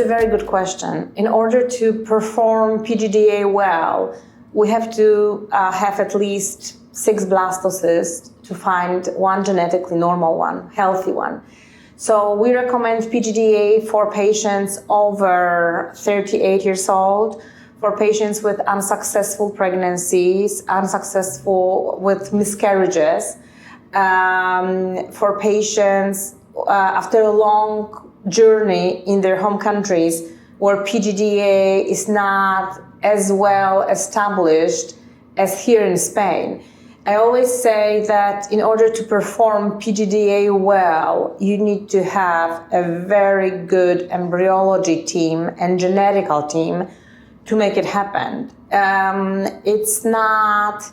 very good question. In order to perform PGTA well, we have to have at least 6 blastocysts to find one genetically normal one, healthy one. So we recommend PGTA for patients over 38 years old, for patients with unsuccessful pregnancies, unsuccessful with miscarriages, for patients after a long journey in their home countries where PGTA is not as well established as here in Spain. I always say that in order to perform PGTA well, you need to have a very good embryology team and genetical team to make it happen. It's not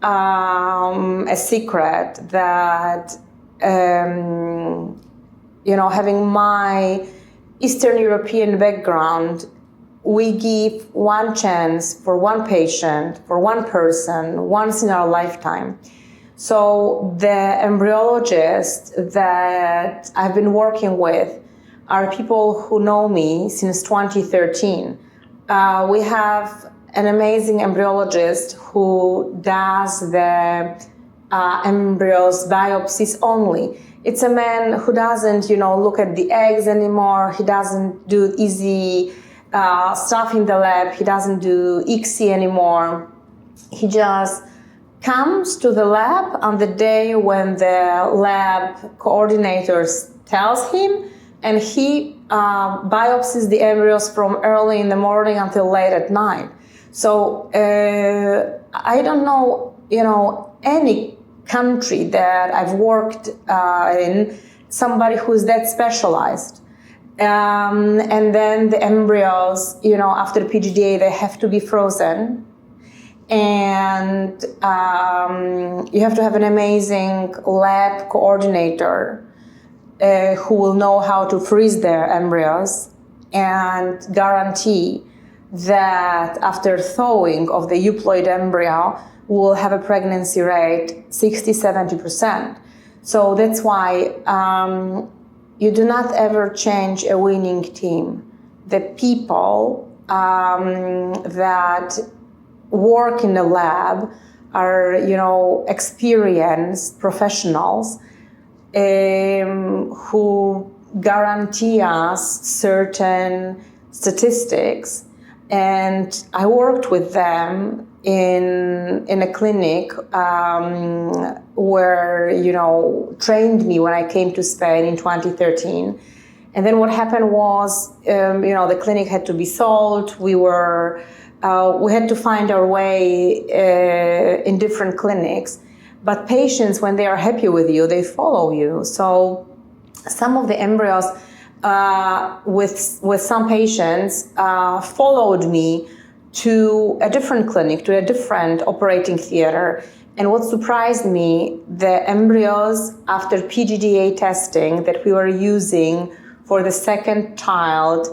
a secret that, having my Eastern European background, we give one chance for one patient, for one person, once in our lifetime. So the embryologists that I've been working with are people who know me since 2013. We have an amazing embryologist who does the embryos biopsies only. It's a man who doesn't, look at the eggs anymore. He doesn't do easy stuff in the lab. He doesn't do ICSI anymore. He just comes to the lab on the day when the lab coordinators tells him, and he biopsies the embryos from early in the morning until late at night. So I don't know, any country that I've worked in, somebody who's that specialized. And then the embryos, after PGTA, they have to be frozen. And you have to have an amazing lab coordinator who will know how to freeze their embryos and guarantee that after thawing of the euploid embryo, we'll have a pregnancy rate 60-70%. So that's why you do not ever change a winning team. The people that work in the lab are, experienced professionals who guarantee us certain statistics. And I worked with them in a clinic where, trained me when I came to Spain in 2013. And then what happened was, the clinic had to be sold. We had to find our way in different clinics. But patients, when they are happy with you, they follow you. So some of the embryos with some patients followed me to a different clinic, to a different operating theater. And what surprised me, the embryos after PGTA testing that we were using for the second child,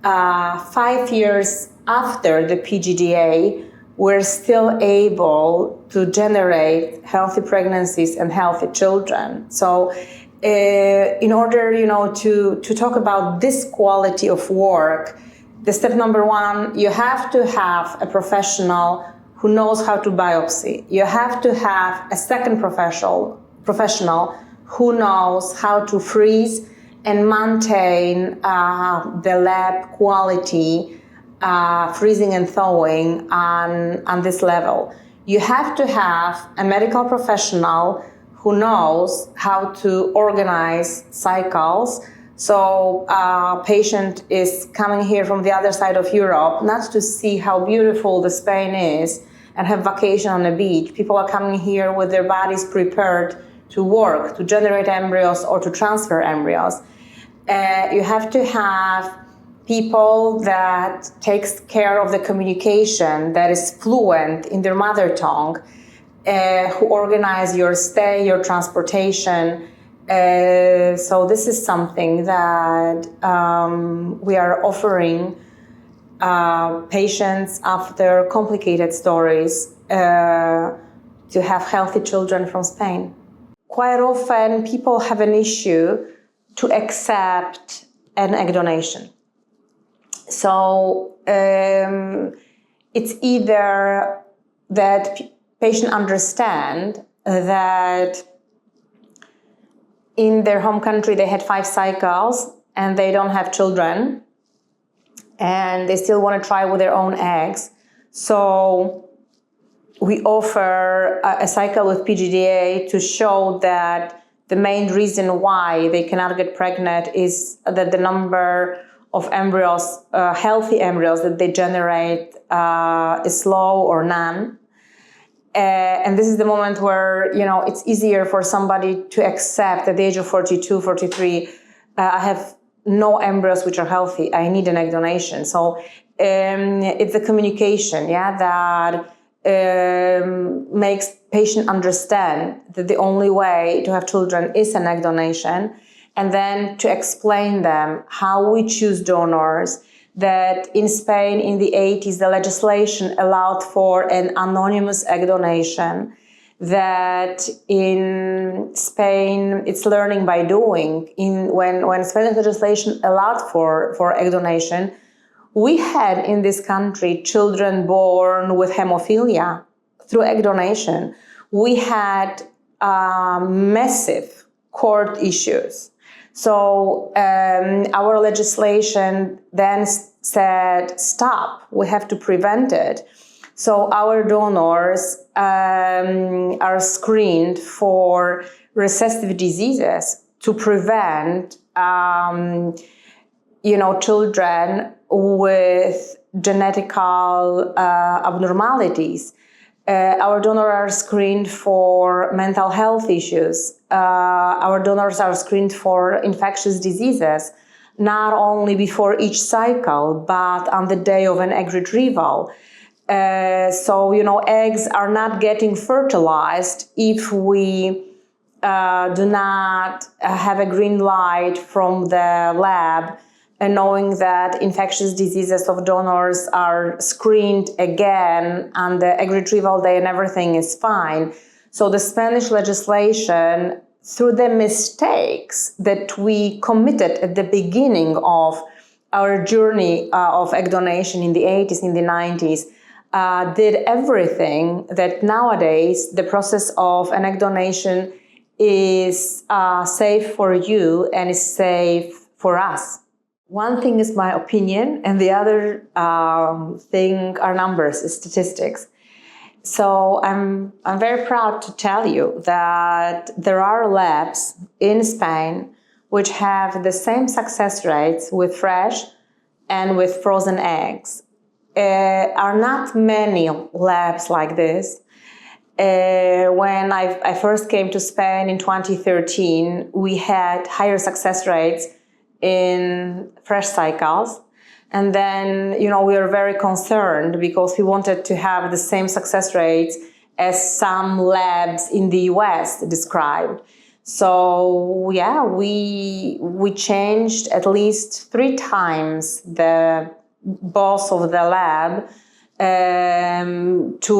5 years after the PGTA, were still able to generate healthy pregnancies and healthy children. So in order, to talk about this quality of work, the step number 1, you have to have a professional who knows how to biopsy. You have to have a second professional who knows how to freeze and maintain the lab quality, freezing and thawing on this level. You have to have a medical professional who knows how to organize cycles. So a patient is coming here from the other side of Europe, not to see how beautiful the Spain is and have vacation on the beach. People are coming here with their bodies prepared to work, to generate embryos or to transfer embryos. You have to have people that takes care of the communication, that is fluent in their mother tongue, who organize your stay, your transportation. So this is something that we are offering patients after complicated stories to have healthy children from Spain. Quite often people have an issue to accept an egg donation. So it's either that patient understand that in their home country they had 5 cycles and they don't have children and they still want to try with their own eggs. So we offer a cycle with PGTA to show that the main reason why they cannot get pregnant is that the number of embryos, healthy embryos that they generate is low or none. And this is the moment where, it's easier for somebody to accept at the age of 42, 43, I have no embryos which are healthy, I need an egg donation. So it's the communication, that makes patient understand that the only way to have children is an egg donation, and then to explain them how we choose donors, that in Spain in the 80s the legislation allowed for an anonymous egg donation, that in Spain it's learning by doing. When Spanish legislation allowed for egg donation, we had in this country children born with hemophilia through egg donation. We had massive court issues. So our legislation then said, stop, we have to prevent it. So our donors are screened for recessive diseases to prevent children with genetical abnormalities. Our donors are screened for mental health issues. Our donors are screened for infectious diseases, not only before each cycle, but on the day of an egg retrieval. So, eggs are not getting fertilized if we do not have a green light from the lab, and knowing that infectious diseases of donors are screened again on the egg retrieval day and everything is fine. So the Spanish legislation, through the mistakes that we committed at the beginning of our journey of egg donation in the 80s, in the 90s, did everything that nowadays the process of an egg donation is safe for you and is safe for us. One thing is my opinion, and the other thing are numbers, statistics. So I'm very proud to tell you that there are labs in Spain which have the same success rates with fresh and with frozen eggs. Are not many labs like this. When I first came to Spain in 2013, we had higher success rates in fresh cycles. And then, we were very concerned because we wanted to have the same success rates as some labs in the US described. So, we changed at least 3 times the boss of the lab to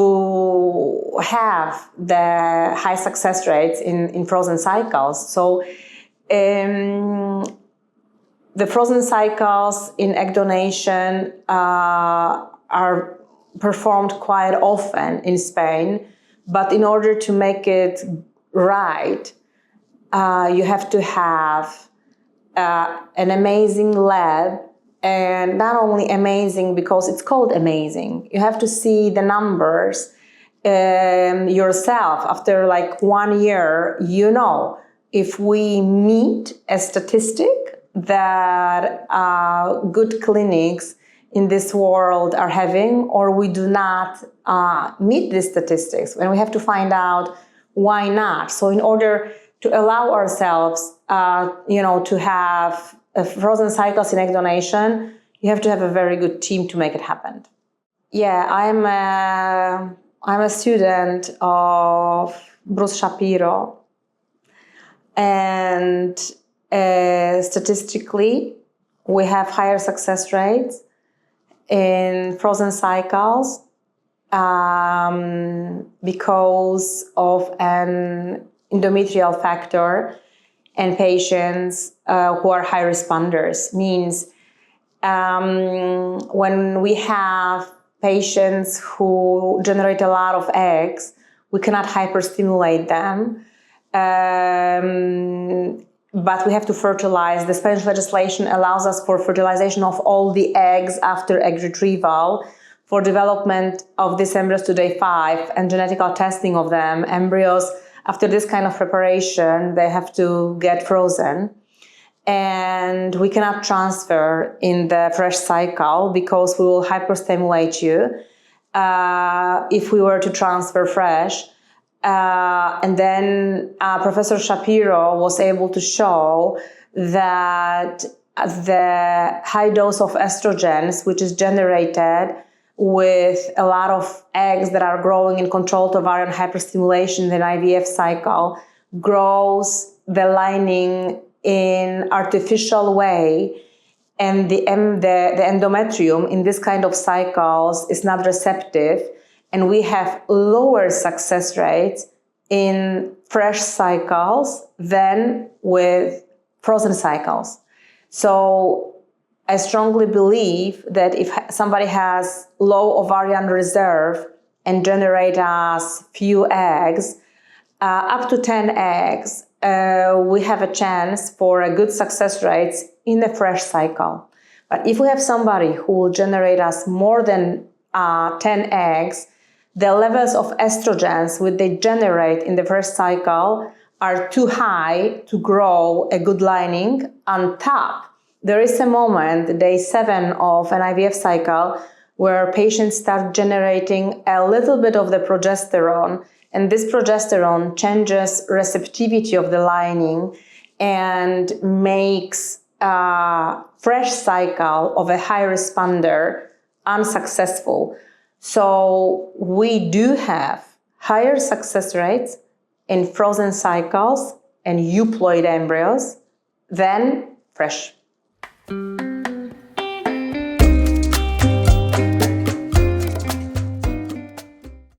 have the high success rates in frozen cycles. So, the frozen cycles in egg donation are performed quite often in Spain, but in order to make it right, you have to have an amazing lab, and not only amazing because it's called amazing. You have to see the numbers yourself. After like 1 year, if we meet a statistic that good clinics in this world are having, or we do not meet these statistics, and we have to find out why not. So in order to allow ourselves, to have frozen cycles in egg donation, you have to have a very good team to make it happen. Yeah, I'm a student of Bruce Shapiro, and statistically, we have higher success rates in frozen cycles because of an endometrial factor and patients who are high responders. Means When we have patients who generate a lot of eggs, we cannot hyperstimulate them. But we have to fertilize. The Spanish legislation allows us for fertilization of all the eggs after egg retrieval, for development of these embryos to day 5 and genetical testing of them. Embryos, after this kind of preparation, they have to get frozen. And we cannot transfer in the fresh cycle because we will hyperstimulate you if we were to transfer fresh. And then Professor Shapiro was able to show that the high dose of estrogens, which is generated with a lot of eggs that are growing in controlled ovarian hyperstimulation in the IVF cycle, grows the lining in artificial way, and the endometrium in this kind of cycles is not receptive, and we have lower success rates in fresh cycles than with frozen cycles. So I strongly believe that if somebody has low ovarian reserve and generate us few eggs, up to 10 eggs, we have a chance for a good success rates in the fresh cycle. But if we have somebody who will generate us more than 10 eggs, the levels of estrogens which they generate in the first cycle are too high to grow a good lining. On top, there is a moment, day 7 of an IVF cycle, where patients start generating a little bit of the progesterone, and this progesterone changes receptivity of the lining and makes a fresh cycle of a high responder unsuccessful. So we do have higher success rates in frozen cycles and euploid embryos than fresh.